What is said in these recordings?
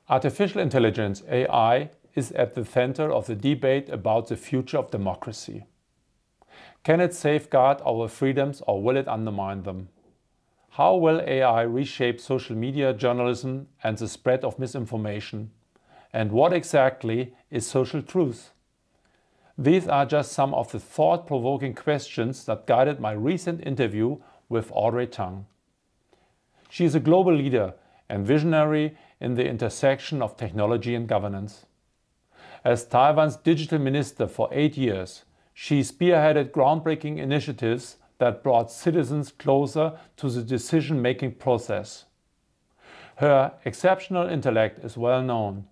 Artificial intelligence, AI, is at the center of the debate about the future of democracy. Can it safeguard our freedoms or will it undermine them? How will AI reshape social media, journalism and the spread of misinformation? And what exactly is social truth? These are just some of the thought-provoking questions that guided my recent interview with Audrey Tang. She is a global leader and visionary in the intersection of technology and governance. As Taiwan's digital minister for 8 years, she spearheaded groundbreaking initiatives that brought citizens closer to the decision-making process. Her exceptional intellect is well known.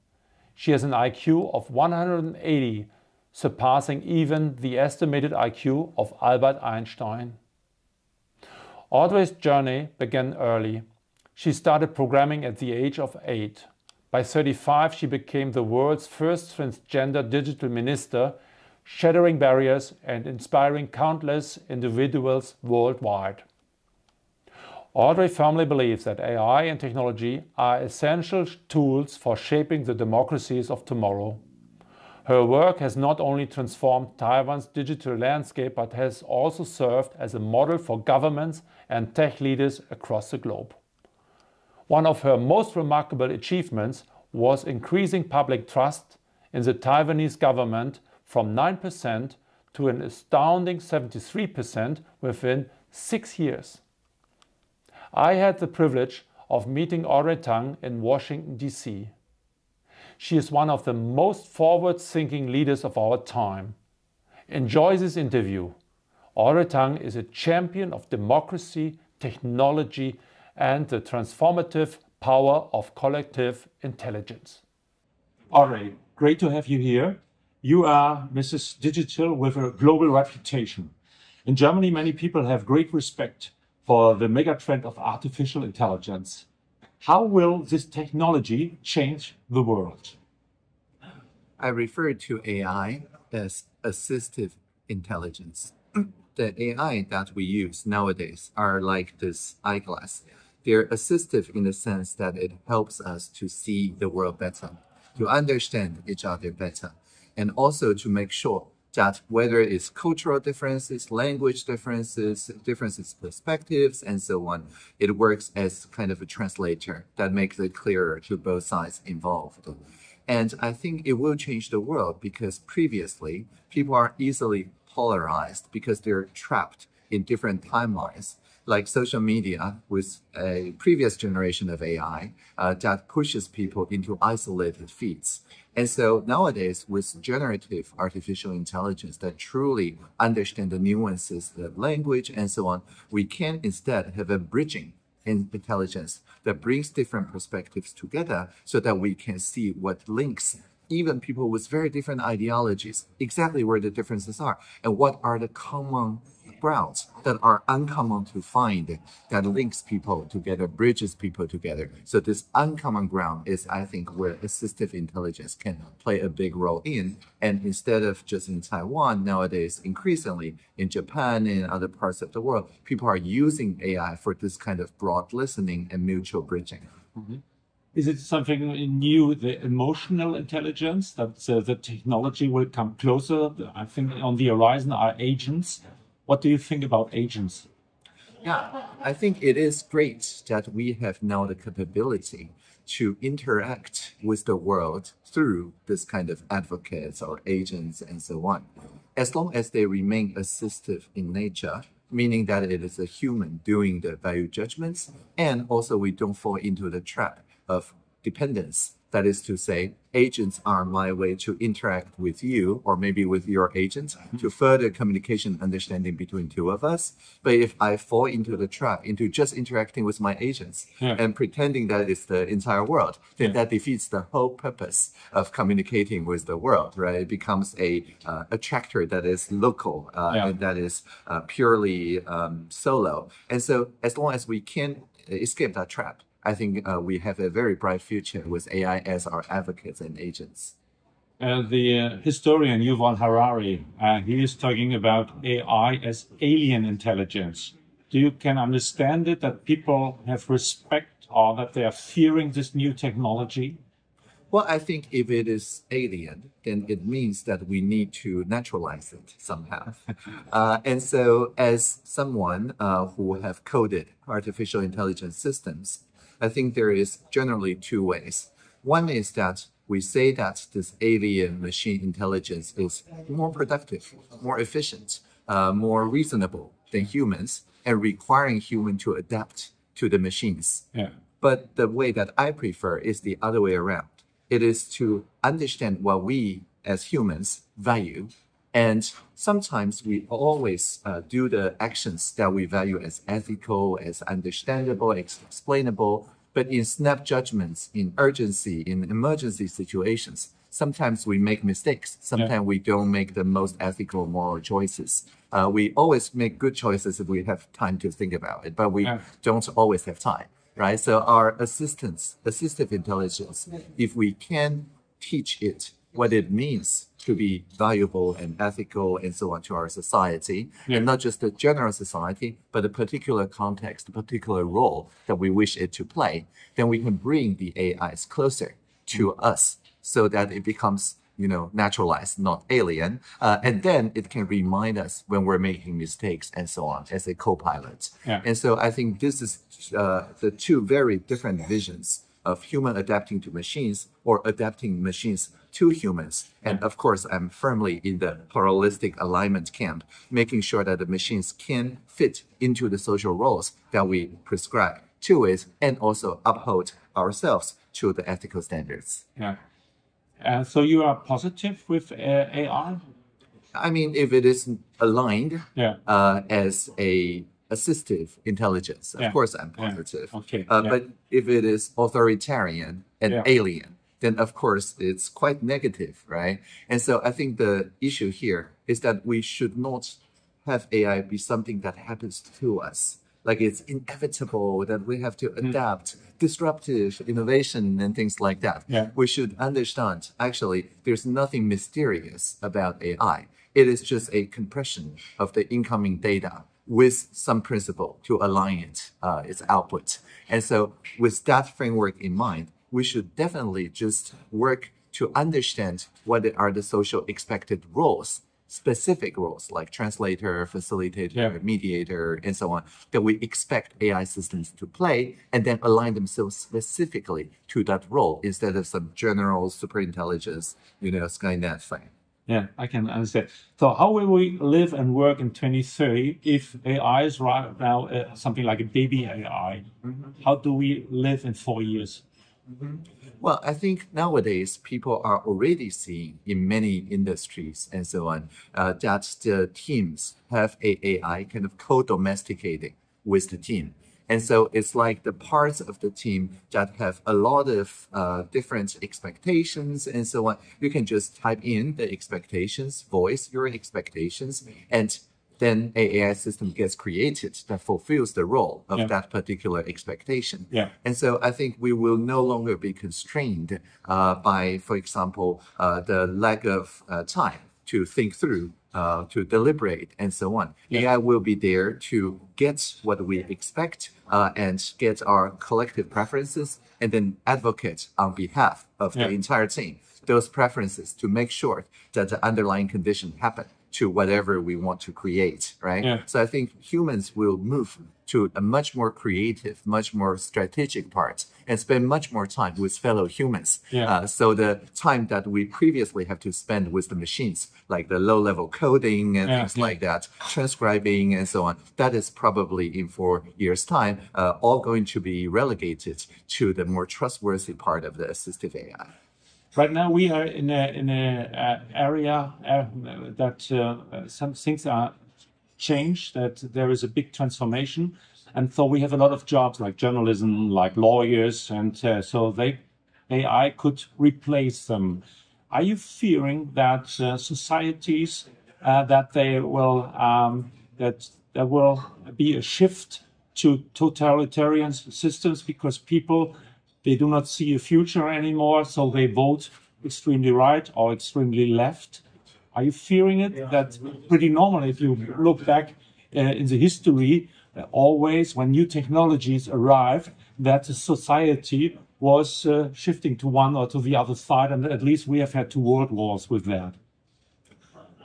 She has an IQ of 180, surpassing even the estimated IQ of Albert Einstein. Audrey's journey began early. She started programming at the age of 8. By 35, she became the world's first transgender digital minister, shattering barriers and inspiring countless individuals worldwide. Audrey firmly believes that AI and technology are essential tools for shaping the democracies of tomorrow. Her work has not only transformed Taiwan's digital landscape, but has also served as a model for governments and tech leaders across the globe. One of her most remarkable achievements was increasing public trust in the Taiwanese government from 9% to an astounding 73% within 6 years. I had the privilege of meeting Audrey Tang in Washington, D.C. She is one of the most forward-thinking leaders of our time. Enjoy this interview. Audrey Tang is a champion of democracy, technology, and the transformative power of collective intelligence. Audrey, great to have you here. You are Mrs. Digital with a global reputation. In Germany, many people have great respect for the megatrend of artificial intelligence. How will this technology change the world? I refer to AI as assistive intelligence. The AI that we use nowadays are like this eyeglass. They're assistive in the sense that it helps us to see the world better, to understand each other better, and also to make sure that whether it's cultural differences, language differences, perspectives, and so on, it works as kind of a translator that makes it clearer to both sides involved. And I think it will change the world because previously people are easily polarized because they're trapped in different timelines. Like social media with a previous generation of AI that pushes people into isolated feeds. And so nowadays with generative artificial intelligence that truly understand the nuances of language and so on, we can instead have a bridging intelligence that brings different perspectives together so that we can see what links even people with very different ideologies, exactly where the differences are, and what are the common grounds that are uncommon to find that links people together, bridges people together. So this uncommon ground is, I think, where assistive intelligence can play a big role in. And instead of just in Taiwan, nowadays, increasingly in Japan and other parts of the world, people are using AI for this kind of broad listening and mutual bridging. Mm-hmm. Is it something new, the emotional intelligence, that the technology will come closer? I think on the horizon are agents. What do you think about agents? Yeah, I think it is great that we have now the capability to interact with the world through this kind of advocates or agents and so on. As long as they remain assistive in nature, meaning that it is a human doing the value judgments, and also we don't fall into the trap of dependence. That is to say, agents are my way to interact with you or maybe with your agent to further communication understanding between two of us. But if I fall into the trap, into just interacting with my agents and pretending that it's the entire world, then that defeats the whole purpose of communicating with the world, right? It becomes a attractor that is local and that is purely solo. And so as long as we can escape that trap, I think we have a very bright future with AI as our advocates and agents. The historian Yuval Harari, he is talking about AI as alien intelligence. Do you can understand it that people have respect or that they are fearing this new technology? Well, I think if it is alien, then it means that we need to naturalize it somehow. And so as someone who have coded artificial intelligence systems, I think there is generally two ways. One is that we say that this alien machine intelligence is more productive, more efficient, more reasonable than humans, and requiring humans to adapt to the machines. Yeah. But the way that I prefer is the other way around. It is to understand what we as humans value. And sometimes we always do the actions that we value as ethical, as understandable, as explainable. But in snap judgments, in urgency, in emergency situations, sometimes we make mistakes. Sometimes we don't make the most ethical, moral choices. We always make good choices if we have time to think about it, but we don't always have time. Right? So our assistive intelligence, if we can teach it what it means to be valuable and ethical and so on to our society, and not just the general society, but a particular context, a particular role that we wish it to play, then we can bring the AIs closer to us so that it becomes naturalized, not alien. And then it can remind us when we're making mistakes and so on as a co-pilot. And so I think this is the two very different visions of human adapting to machines or adapting machines to humans. And of course, I'm firmly in the pluralistic alignment camp, making sure that the machines can fit into the social roles that we prescribe to it and also uphold ourselves to the ethical standards. So you are positive with AI? I mean, if it is aligned as a assistive intelligence, of course I'm positive. But if it is authoritarian and alien, then of course it's quite negative, right? And so I think the issue here is that we should not have AI be something that happens to us. Like it's inevitable that we have to adapt, disruptive innovation and things like that. We should understand, actually, there's nothing mysterious about AI. It is just a compression of the incoming data with some principle to align its output. And so with that framework in mind, we should definitely just work to understand what are the social expected roles, specific roles like translator, facilitator, mediator, and so on, that we expect AI systems to play, and then align themselves specifically to that role instead of some general superintelligence, Skynet thing. Yeah, I can understand. So how will we live and work in 2030 if AI is right now something like a baby AI? How do we live in 4 years? Well, I think nowadays people are already seeing in many industries and so on that the teams have AI kind of co-domesticating with the team. And so it's like the parts of the team that have a lot of different expectations and so on. You can just type in the expectations, voice your expectations, and then an AI system gets created that fulfills the role of that particular expectation. And so I think we will no longer be constrained by, for example, the lack of time to think through, to deliberate, and so on. AI will be there to get what we expect and get our collective preferences and then advocate on behalf of the entire team those preferences to make sure that the underlying condition happen to whatever we want to create, right? So I think humans will move to a much more creative, much more strategic part and spend much more time with fellow humans. So the time that we previously have to spend with the machines, like the low-level coding and things like that, transcribing and so on, that is probably in 4 years' time, all going to be relegated to the more trustworthy part of the assistive AI. Right now we are in a area that some things are changed, that there is a big transformation. And so we have a lot of jobs like journalism, like lawyers, and so AI could replace them. Are you fearing that societies, that there will be a shift to totalitarian systems because people, they do not see a future anymore, so they vote extremely right or extremely left? Are you fearing it? That pretty normal, if you look back in the history, always when new technologies arrive, that the society was shifting to one or to the other side, and at least we have had 2 world wars with that.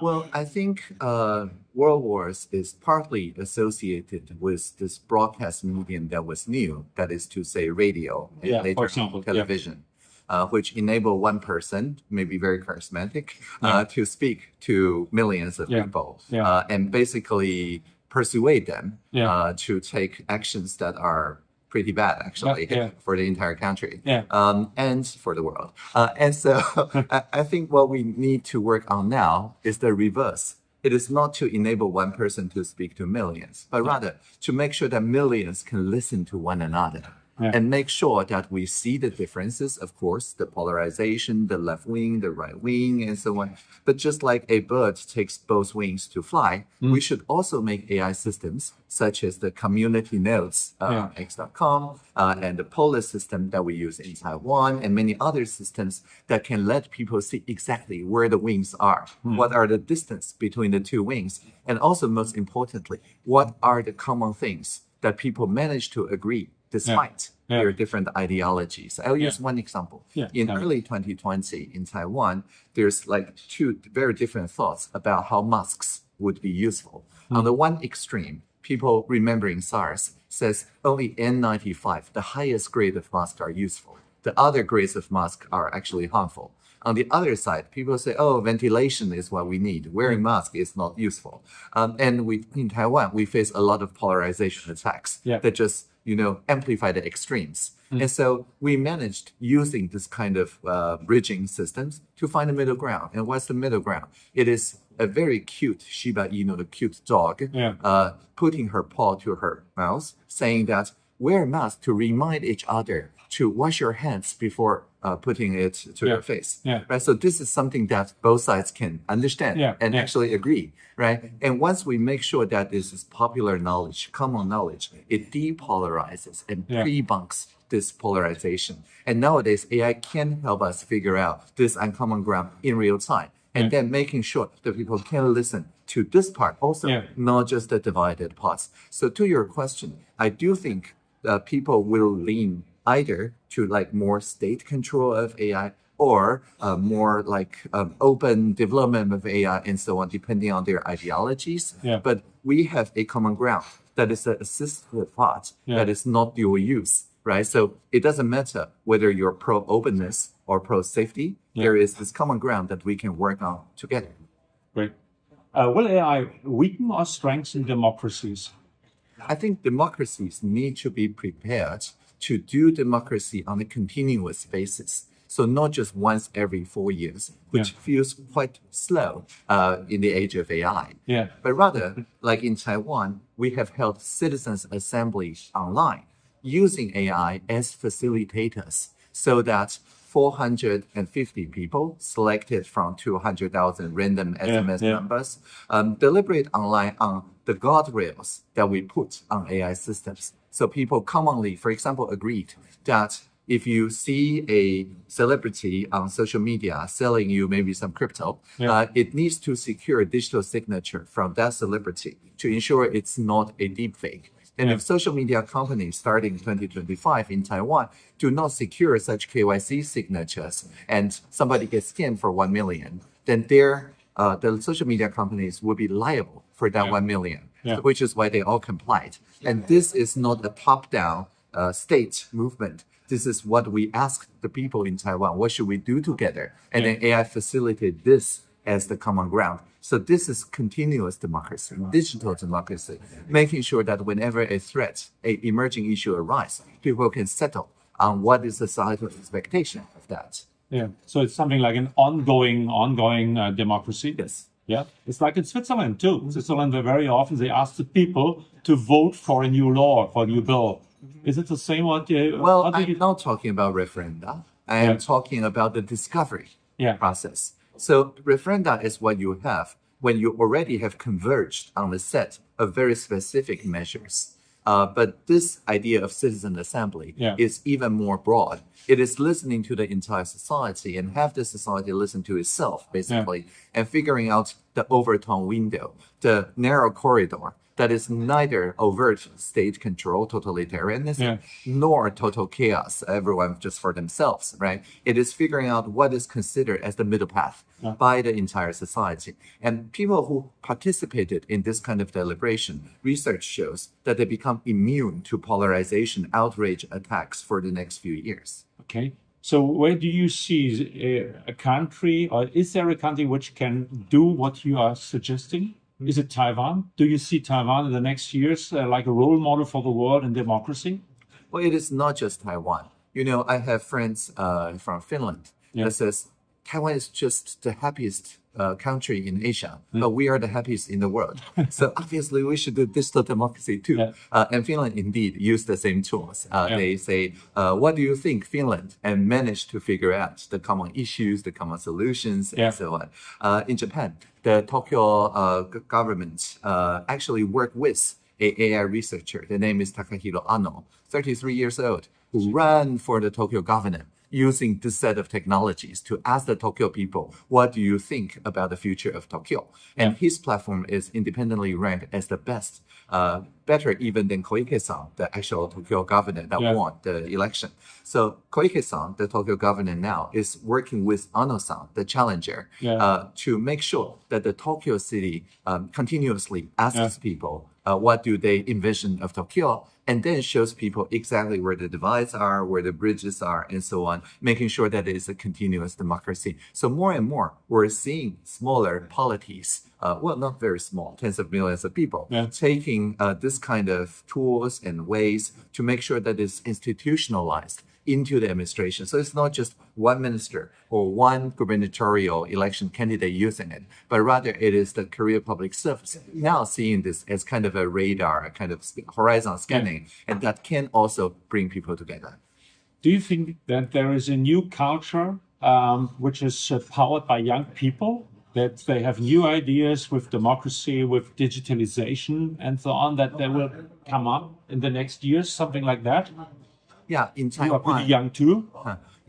Well, I think World Wars is partly associated with this broadcast medium that was new, that is to say radio and later on television, which enable one person, maybe very charismatic, to speak to millions of people and basically persuade them to take actions that are pretty bad, actually, for the entire country and for the world. And so I think what we need to work on now is the reverse. It is not to enable one person to speak to millions, but rather to make sure that millions can listen to one another. And make sure that we see the differences, of course, the polarization, the left wing, the right wing, and so on. But just like a bird takes both wings to fly, we should also make AI systems, such as the community nodes, x.com, and the Polis system that we use in Taiwan, and many other systems that can let people see exactly where the wings are, what are the distance between the 2 wings, and also, most importantly, what are the common things that people manage to agree despite their different ideologies. I'll use one example. In early 2020 in Taiwan, there's like 2 very different thoughts about how masks would be useful. On the one extreme, people remembering SARS says only N95, the highest grade of mask, are useful. The other grades of mask are actually harmful. On the other side, people say, oh, ventilation is what we need. Wearing mask is not useful. And in Taiwan, we face a lot of polarization attacks that just amplify the extremes. And so we managed, using this kind of bridging systems, to find a middle ground. And what's the middle ground? It is a very cute Shiba Inu, the cute dog, putting her paw to her mouth, saying that wear a mask to remind each other to wash your hands before putting it to your face. Right? So this is something that both sides can understand and actually agree. Right? And once we make sure that this is popular knowledge, common knowledge, it depolarizes and debunks this polarization. And nowadays, AI can help us figure out this uncommon ground in real time. And then making sure that people can listen to this part also, not just the divided parts. So to your question, I do think people will lean either to like more state control of AI or more like open development of AI and so on, depending on their ideologies. But we have a common ground that is an assistive part that is not dual use, right? So it doesn't matter whether you're pro-openness or pro-safety. There is this common ground that we can work on together. Great. Will AI weaken or strengthen democracies? I think democracies need to be prepared to do democracy on a continuous basis. So not just once every 4 years, which feels quite slow in the age of AI. But rather, like in Taiwan, we have held citizens' assemblies online using AI as facilitators so that 450 people selected from 200,000 random SMS numbers deliberate online on the guardrails that we put on AI systems. So people commonly, for example, agreed that if you see a celebrity on social media selling you maybe some crypto, it needs to secure a digital signature from that celebrity to ensure it's not a deep fake. And if social media companies starting 2025 in Taiwan do not secure such KYC signatures and somebody gets scammed for 1 million, then the social media companies will be liable for that 1 million, which is why they all complied. And this is not a top-down state movement. This is what we asked the people in Taiwan. What should we do together? And then AI facilitate this as the common ground. So this is continuous democracy, digital democracy, making sure that whenever a threat, an emerging issue arises, people can settle on what is the societal expectation of that. So it's something like an ongoing democracy. It's like in Switzerland too. In Switzerland, very often they ask the people to vote for a new law, for a new bill. Is it the same? Well, I'm not talking about referenda. I am talking about the discovery process. So referenda is what you have when you already have converged on a set of very specific measures. But this idea of citizen assembly is even more broad. It is listening to the entire society and have the society listen to itself, basically, and figuring out the overtone window, the narrow corridor that is neither overt state control, totalitarianism, nor total chaos, everyone just for themselves, right? It is figuring out what is considered as the middle path by the entire society. And people who participated in this kind of deliberation, research shows that they become immune to polarization, outrage attacks for the next few years. Okay. So where do you see a country, or is there a country which can do what you are suggesting? Is it Taiwan? Do you see Taiwan in the next years like a role model for the world in democracy? Well, it is not just Taiwan. You know, I have friends from Finland that says Taiwan is just the happiest country in Asia, but we are the happiest in the world. So obviously we should do digital democracy too. And Finland indeed use the same tools. They say, what do you think, Finland? And manage to figure out the common issues, the common solutions, and so on. In Japan, the Tokyo government actually worked with an AI researcher. The name is Takahiro Ano, 33 years old, who ran for the Tokyo governor, using this set of technologies to ask the Tokyo people, what do you think about the future of Tokyo? And his platform is independently ranked as the best, better even than Koike-san, the actual Tokyo governor that won the election. So Koike-san, the Tokyo governor now, is working with Ano-san, the challenger, to make sure that the Tokyo city continuously asks people, what do they envision of Tokyo? And then shows people exactly where the divides are, where the bridges are, and so on, making sure that it is a continuous democracy. So more and more, we're seeing smaller polities, well, not very small, tens of millions of people, taking this kind of tools and ways to make sure that it's institutionalized into the administration. So it's not just one minister or one gubernatorial election candidate using it, but rather it is the Korea public service now seeing this as kind of a radar, a kind of horizon scanning, and that can also bring people together. Do you think that there is a new culture which is powered by young people, that they have new ideas with democracy, with digitalization and so on, that they will come up in the next years, something like that? Yeah, in Taiwan. You are pretty young too.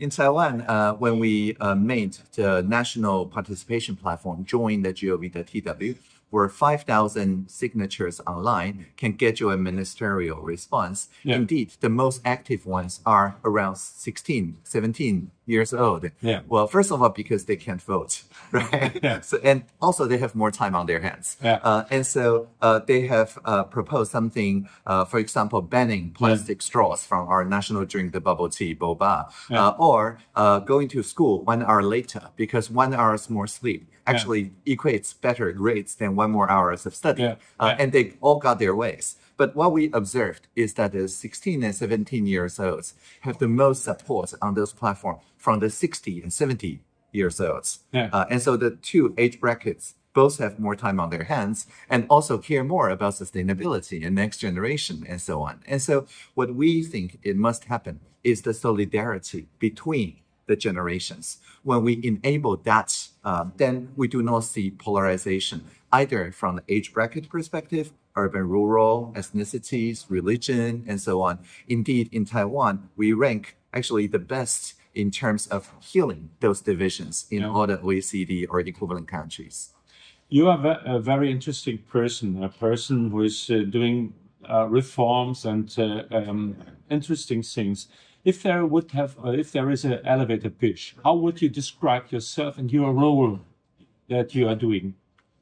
In Taiwan, when we made the national participation platform, join the gov.tw, where 5,000 signatures online can get you a ministerial response. Indeed, the most active ones are around 16, 17 years old. Well, first of all, because they can't vote, right? So, and also they have more time on their hands. And so they have proposed something, for example, banning plastic straws from our national drink, the bubble tea, boba, or going to school 1 hour later, because 1 hour's more sleep actually equates better grades than 1 more hours of study. And they all got their ways. But what we observed is that the 16 and 17 years olds have the most support on those platforms from the 60 and 70 years olds. And so the two age brackets both have more time on their hands and also care more about sustainability and next generation and so on. And so what we think it must happen is the solidarity between the generations. When we enable that, then we do not see polarization either from the age bracket perspective, urban, rural, ethnicities, religion, and so on. Indeed, in Taiwan, we rank actually the best in terms of healing those divisions in all the OECD or equivalent countries. You are a very interesting person, a person who is doing reforms and interesting things. If there is an elevator pitch, how would you describe yourself and your role that you are doing?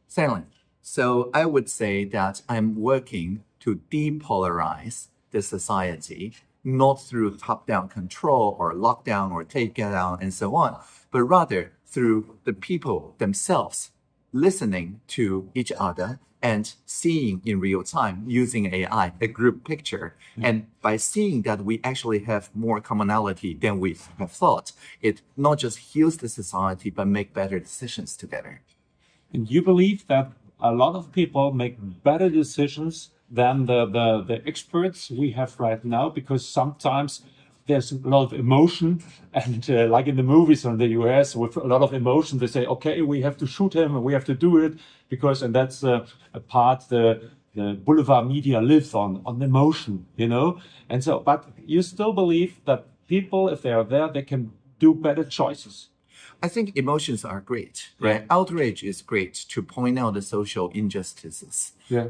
Certainly. So I would say that I'm working to depolarize the society, not through top-down control or lockdown or takedown and so on, but rather through the people themselves listening to each other and seeing in real time using AI, a group picture. And by seeing that we actually have more commonality than we have thought, it not just heals the society, but make better decisions together. And you believe that a lot of people make better decisions than the experts we have right now, because sometimes there's a lot of emotion, and like in the movies in the US, with a lot of emotion, they say, okay, we have to shoot him and we have to do it because, and that's a part the boulevard media lives on emotion, you know? And so, but you still believe that people, if they are there, they can do better choices. I think emotions are great, right? Yeah. Outrage is great to point out the social injustices. Yeah.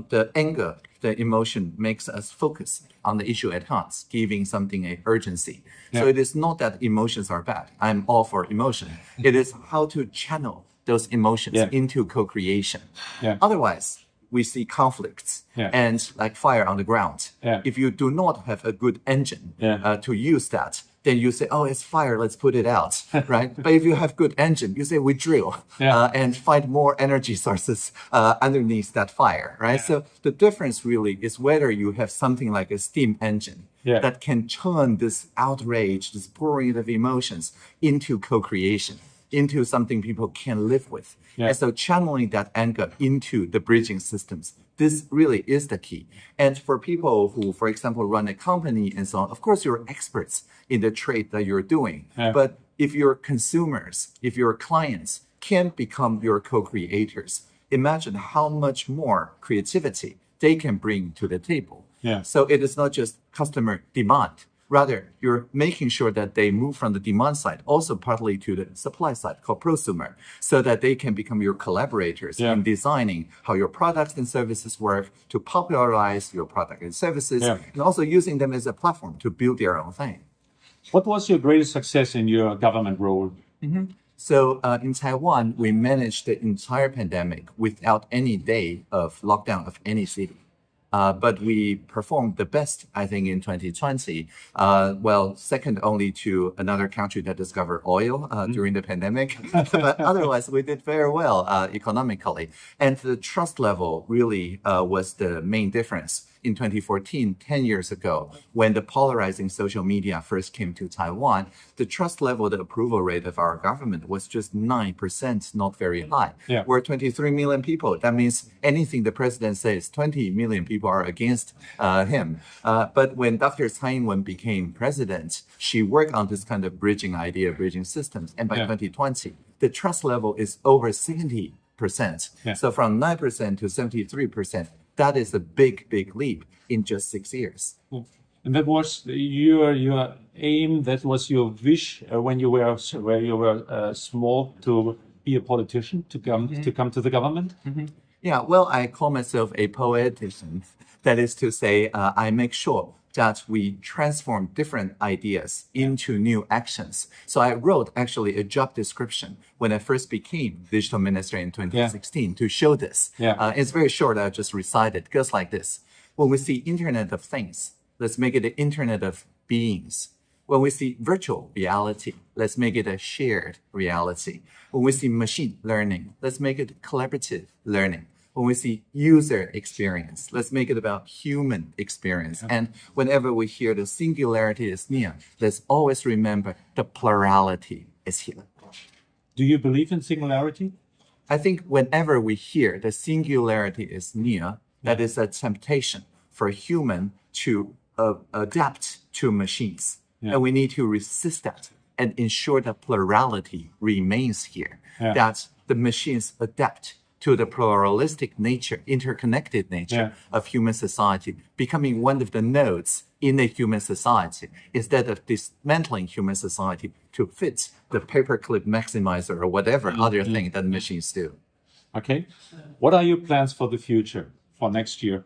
The anger, the emotion makes us focus on the issue at hand, giving something a urgency. Yeah. So it is not that emotions are bad. I'm all for emotion. It is how to channel those emotions Yeah. into co-creation. Yeah. Otherwise, we see conflicts Yeah. and like fire on the ground. Yeah. If you do not have a good engine Yeah. to use that, then you say, oh, it's fire, let's put it out, right? But if you have good engine, you say, we drill Yeah. and find more energy sources underneath that fire, right? So the difference really is whether you have something like a steam engine Yeah. that can turn this outrage, this pouring of emotions into co-creation, into something people can live with. Yeah. And so channeling that anger into the bridging systems, this really is the key. And for people who, for example, run a company and so on, of course, you're experts in the trade that you're doing. Yeah. But if your consumers, if your clients can become your co-creators, imagine how much more creativity they can bring to the table. Yeah. So it is not just customer demand. Rather, you're making sure that they move from the demand side, also partly to the supply side, called prosumer, so that they can become your collaborators Yeah. in designing how your products and services work, to popularize your product and services, Yeah. and also using them as a platform to build their own thing. What was your greatest success in your government role? So in Taiwan, we managed the entire pandemic without any day of lockdown of any city. But we performed the best, I think, in 2020. Well, second only to another country that discovered oil during the pandemic. But otherwise, we did very well economically. And the trust level really was the main difference. In 2014, 10 years ago, when the polarizing social media first came to Taiwan, the trust level, the approval rate of our government was just 9%, not very high. Yeah. We're 23 million people. That means anything the president says, 20 million people are against him. But when Dr. Tsai Ing-wen became president, she worked on this kind of bridging idea, bridging systems. And by 2020, the trust level is over 70%. Yeah. So from 9% to 73%, that is a big, big leap in just 6 years. And that was your aim. That was your wish when you were small to be a politician, to come to the government. Yeah, well, I call myself a poetician. That is to say, I make sure that we transform different ideas into new actions. So I wrote actually a job description when I first became digital minister in 2016 to show this. Yeah. It's very short. I just recite it. It goes like this. When we see Internet of Things, let's make it the Internet of Beings. When we see virtual reality, let's make it a shared reality. When we see machine learning, let's make it collaborative learning. When we see user experience, let's make it about human experience. And whenever we hear the singularity is near, let's always remember the plurality is here. Do you believe in singularity? I think whenever we hear the singularity is near, that is a temptation for a human to adapt to machines. And we need to resist that and ensure that plurality remains here, that the machines adapt to the pluralistic nature, interconnected nature of human society, becoming one of the nodes in a human society, instead of dismantling human society to fit the paperclip maximizer or whatever other thing that machines do. Okay. What are your plans for the future, for next year?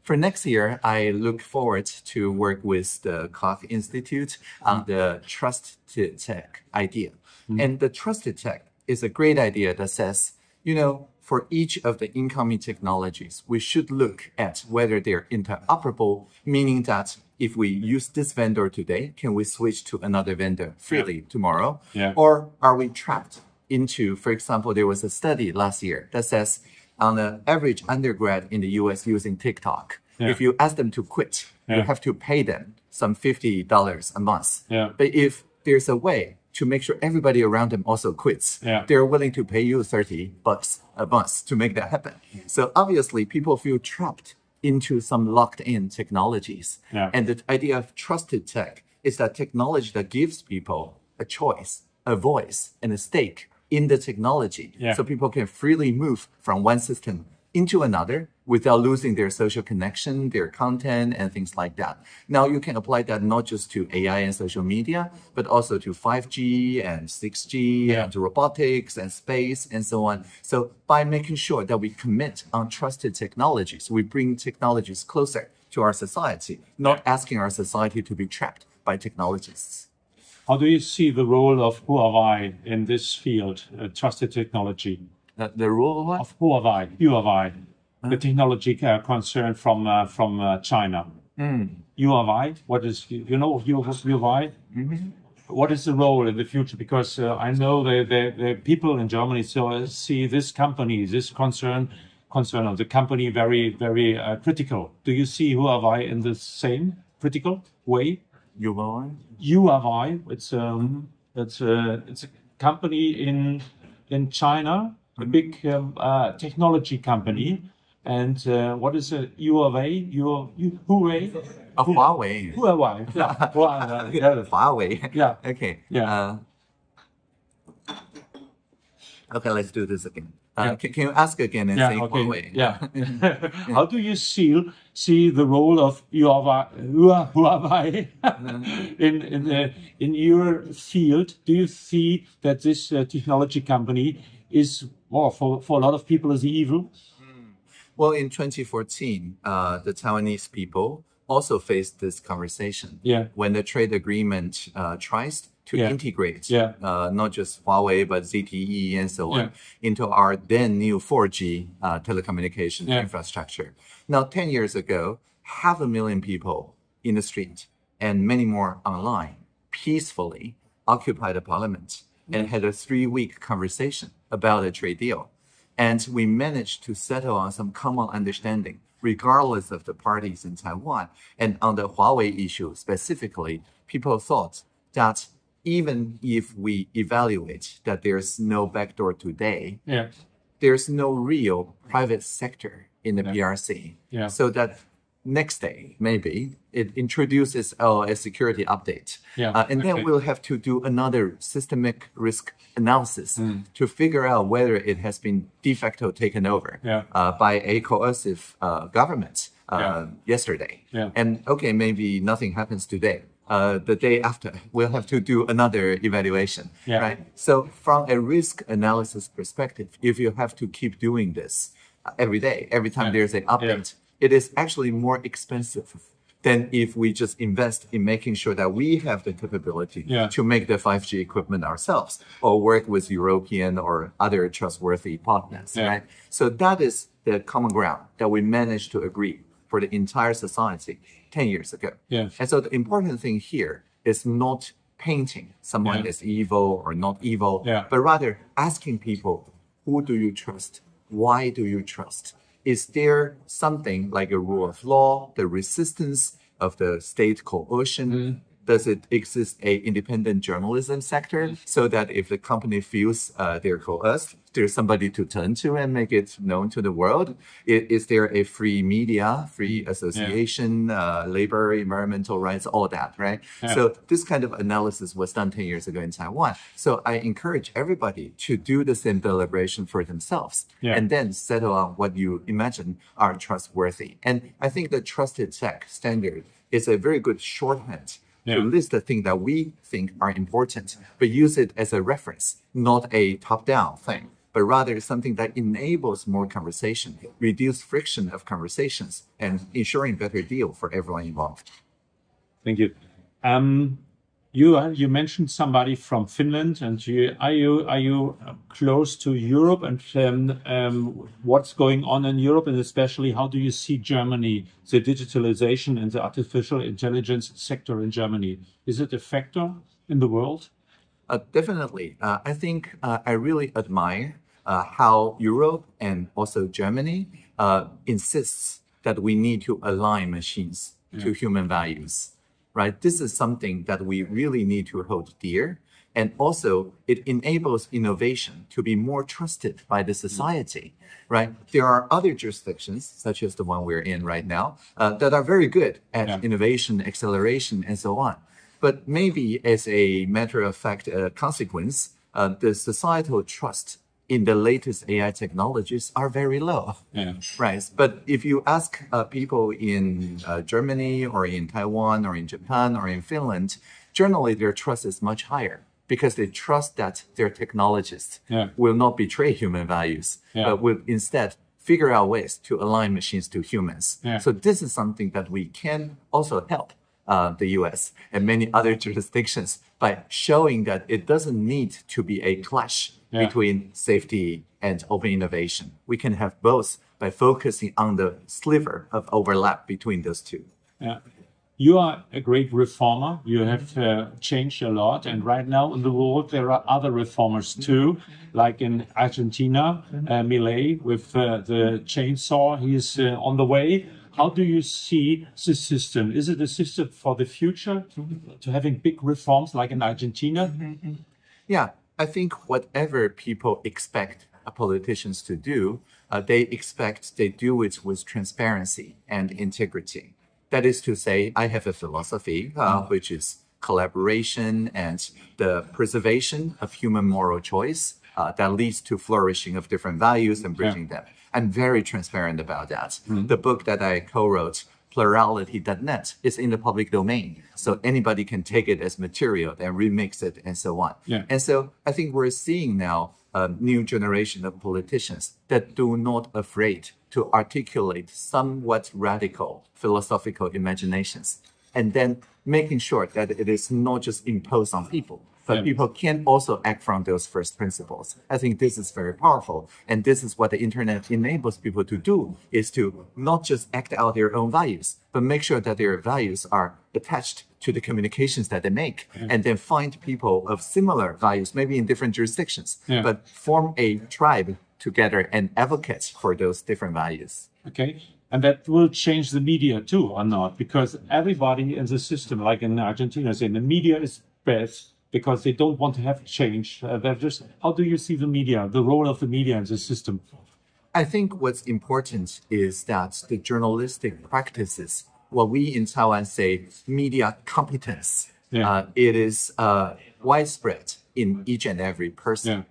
For next year, I look forward to work with the Koch Institute on the trusted tech idea. And the trusted tech is a great idea that says, you know, for each of the incoming technologies, we should look at whether they're interoperable, meaning that if we use this vendor today, can we switch to another vendor freely tomorrow? Or are we trapped into, for example, there was a study last year that says on an average undergrad in the US using TikTok, if you ask them to quit, you have to pay them some $50 a month. But if there's a way to make sure everybody around them also quits, they're willing to pay you $30 a month to make that happen. So obviously people feel trapped into some locked in technologies. And the idea of trusted tech is that technology that gives people a choice, a voice, and a stake in the technology. So people can freely move from one system into another without losing their social connection, their content, and things like that. Now you can apply that not just to AI and social media, but also to 5G and 6G and to robotics and space and so on. So by making sure that we commit on trusted technologies, we bring technologies closer to our society, not asking our society to be trapped by technologists. How do you see the role of Huawei in this field, trusted technology? The role of what? Of Huawei, the technology concern from China. Huawei, what is, you know, Huawei? What is the role in the future? Because I know the people in Germany see this company, this concern of the company very, very critical. Do you see Huawei in the same critical way? Huawei, it's a company in China, a big technology company. And what is a Huawei? Huawei? Huawei. Huawei. Yeah. Huawei. Huawei. Yeah. Okay. Yeah. Okay, let's do this again. Can you ask again and say Huawei? Yeah. How do you see the role of Huawei in your field? Do you see that this technology company is, well, for a lot of people, is evil? Well, in 2014, the Taiwanese people also faced this conversation when the trade agreement tries to integrate not just Huawei, but ZTE and so on into our then new 4G telecommunication infrastructure. Now, 10 years ago, 500,000 people in the street and many more online peacefully occupied the parliament and had a 3-week conversation about a trade deal. And we managed to settle on some common understanding, regardless of the parties in Taiwan. And on the Huawei issue specifically, people thought that even if we evaluate that there's no backdoor today, there's no real private sector in the PRC. So that next day, maybe, it introduces a security update. And then we'll have to do another systemic risk analysis to figure out whether it has been de facto taken over by a coercive government yesterday. And okay, maybe nothing happens today. The day after, we'll have to do another evaluation, right? So from a risk analysis perspective, if you have to keep doing this every day, every time there's an update, it is actually more expensive than if we just invest in making sure that we have the capability to make the 5G equipment ourselves or work with European or other trustworthy partners, right? So that is the common ground that we managed to agree for the entire society 10 years ago. And so the important thing here is not painting someone as evil or not evil, but rather asking people, who do you trust? Why do you trust? Is there something like a rule of law, the resistance of the state coercion? Does it exist a independent journalism sector so that if the company feels they're coerced, there's somebody to turn to and make it known to the world? Is there a free media, free association, labor, environmental rights, all that, right? So this kind of analysis was done 10 years ago in Taiwan. So I encourage everybody to do the same deliberation for themselves and then settle on what you imagine are trustworthy. And I think the trusted tech standard is a very good shorthand to list the things that we think are important, but use it as a reference, not a top-down thing, but rather something that enables more conversation, reduce friction of conversations, and ensuring better deal for everyone involved. Thank you. You mentioned somebody from Finland, and are you close to Europe, and what's going on in Europe, and especially how do you see Germany, the digitalization and the artificial intelligence sector in Germany? Is it a factor in the world? Definitely. I think I really admire how Europe and also Germany insists that we need to align machines to human values. Right? This is something that we really need to hold dear. And also, it enables innovation to be more trusted by the society, right? There are other jurisdictions, such as the one we're in right now, that are very good at innovation, acceleration, and so on. But maybe as a matter of fact consequence, the societal trust in the latest AI technologies are very low. Yeah. Right. But if you ask people in Germany or in Taiwan or in Japan or in Finland, generally their trust is much higher because they trust that their technologists will not betray human values, but will instead figure out ways to align machines to humans. So this is something that we can also help the US and many other jurisdictions by showing that it doesn't need to be a clash between safety and open innovation. We can have both by focusing on the sliver of overlap between those two. Yeah. You are a great reformer. You have changed a lot. And right now in the world, there are other reformers too, like in Argentina, Milei with the chainsaw. He is on the way. How do you see the system? Is it a system for the future to having big reforms like in Argentina? Yeah, I think whatever people expect politicians to do, they expect they do it with transparency and integrity. That is to say, I have a philosophy, which is collaboration and the preservation of human moral choice that leads to flourishing of different values and bridging them. I'm very transparent about that. The book that I co-wrote, Plurality.net, is in the public domain. So anybody can take it as material and remix it and so on. And so I think we're seeing now a new generation of politicians that do not afraid to articulate somewhat radical philosophical imaginations, and then making sure that it is not just imposed on people, but people can also act from those first principles. I think this is very powerful. And this is what the internet enables people to do, is to not just act out their own values, but make sure that their values are attached to the communications that they make, and then find people of similar values, maybe in different jurisdictions, but form a tribe together and advocate for those different values. Okay. And that will change the media too, or not? Because everybody in the system, like in Argentina, say the media is best because they don't want to have change. They're just, how do you see the media, the role of the media in the system? I think what's important is that the journalistic practices, what we in Taiwan say media competence, it is widespread in each and every person.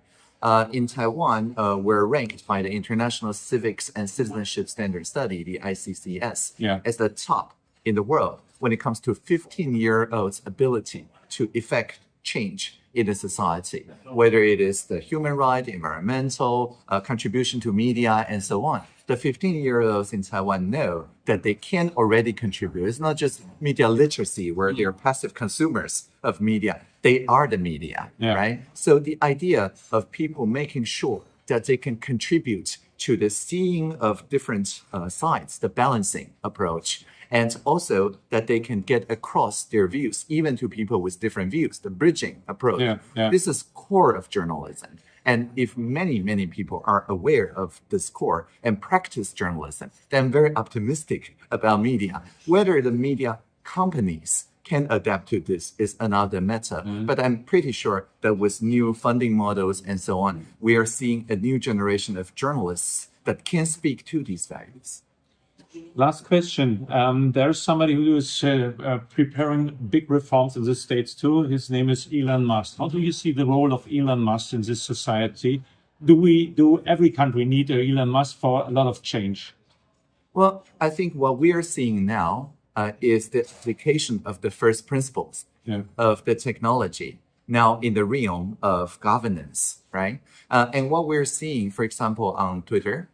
In Taiwan, we're ranked by the International Civics and Citizenship Standard Study, the ICCS, as the top in the world when it comes to 15-year-olds' ability to effect change in the society, whether it is the human right, environmental, contribution to media, and so on. The 15-year-olds in Taiwan know that they can already contribute. It's not just media literacy where they're passive consumers of media. They are the media, right? So the idea of people making sure that they can contribute to the seeing of different sides, the balancing approach, and also that they can get across their views, even to people with different views, the bridging approach. This is core of journalism. And if many, many people are aware of this core and practice journalism, then I'm very optimistic about media. Whether the media companies can adapt to this is another matter. But I'm pretty sure that with new funding models and so on, we are seeing a new generation of journalists that can speak to these values. Last question. There's somebody who is preparing big reforms in the States too. His name is Elon Musk. How do you see the role of Elon Musk in this society? Do every country need Elon Musk for a lot of change? Well, I think what we are seeing now is the application of the first principles of the technology now in the realm of governance, right? And what we're seeing, for example, on Twitter,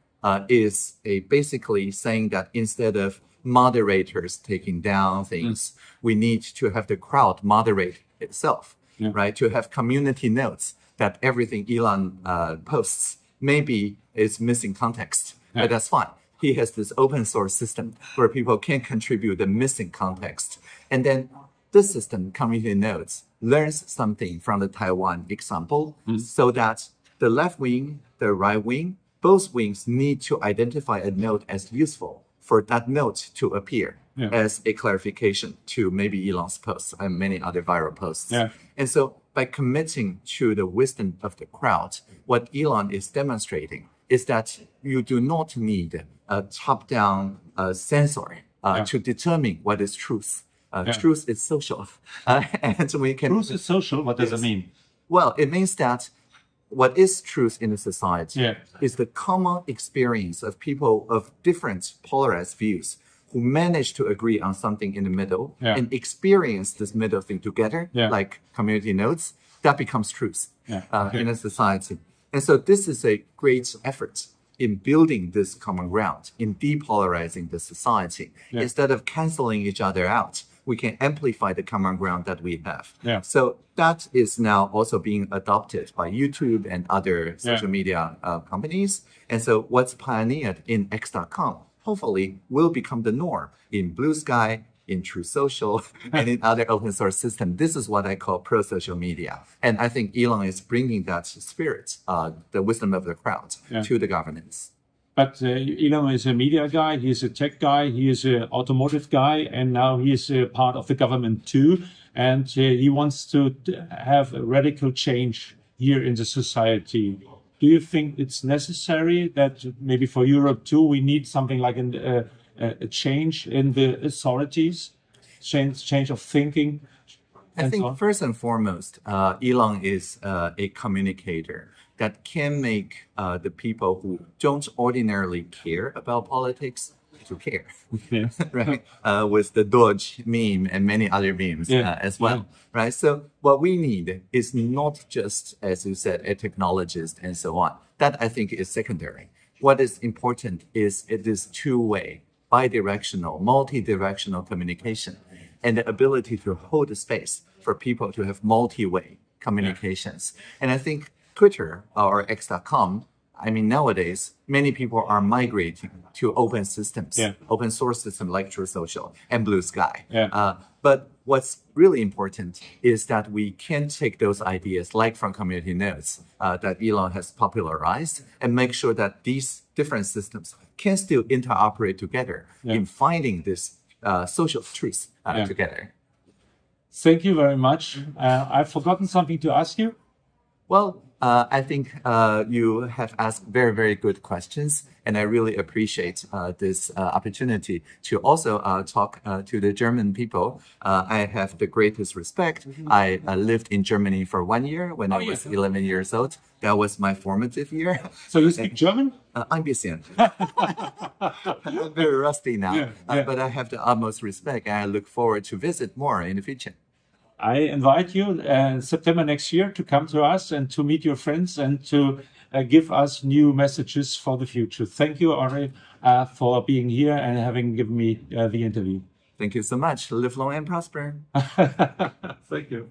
is basically saying that instead of moderators taking down things, we need to have the crowd moderate itself, right? To have community notes that everything Elon posts maybe is missing context, but that's fine. He has this open source system where people can contribute the missing context. And then this system, community notes, learns something from the Taiwan example so that the left wing, the right wing, both wings need to identify a note as useful for that note to appear as a clarification to maybe Elon's posts and many other viral posts. And so by committing to the wisdom of the crowd, what Elon is demonstrating is that you do not need a top-down censor to determine what is truth. Truth is social. And we can... Truth is social? What does it mean? Well, it means that what is truth in a society Yeah. is the common experience of people of different polarized views who manage to agree on something in the middle Yeah. and experience this middle thing together, Yeah. like community notes. That becomes truth Yeah. in a society. And so this is a great effort in building this common ground, in depolarizing the society. Yeah. Instead of canceling each other out, we can amplify the common ground that we have. Yeah. So that is now also being adopted by YouTube and other social media companies. And so what's pioneered in X.com hopefully will become the norm in Blue Sky, in True Social, and in other open source systems. This is what I call pro-social media. And I think Elon is bringing that spirit, the wisdom of the crowd, to the governance. But Elon is a media guy, he is a tech guy, he is an automotive guy, and now he is a part of the government too. And he wants to have a radical change here in the society. Do you think it's necessary that maybe for Europe too, we need something like a change in the authorities, change of thinking? I think first and foremost, Elon is a communicator that can make the people who don't ordinarily care about politics to care, right? With the Doge meme and many other memes as well, right? So what we need is not just, as you said, a technologist and so on. That I think is secondary. What is important is it is two-way, bidirectional, multi-directional communication, and the ability to hold the space for people to have multi-way communications. And I think Twitter or X.com, I mean, nowadays, many people are migrating to open systems, open source systems like True Social and Blue Sky. But what's really important is that we can take those ideas, like from community notes that Elon has popularized, and make sure that these different systems can still interoperate together in finding this social truth together. Thank you very much. I've forgotten something to ask you. Well, I think you have asked very, very good questions, and I really appreciate this opportunity to also talk to the German people. I have the greatest respect. I lived in Germany for 1 year when I was 11 years old. That was my formative year. So you speak German? Ein bisschen. I'm very rusty now, but I have the utmost respect, and I look forward to visit more in the future. I invite you September next year to come to us and to meet your friends and to give us new messages for the future. Thank you, Audrey, for being here and having given me the interview. Thank you so much. Live long and prosper. Thank you.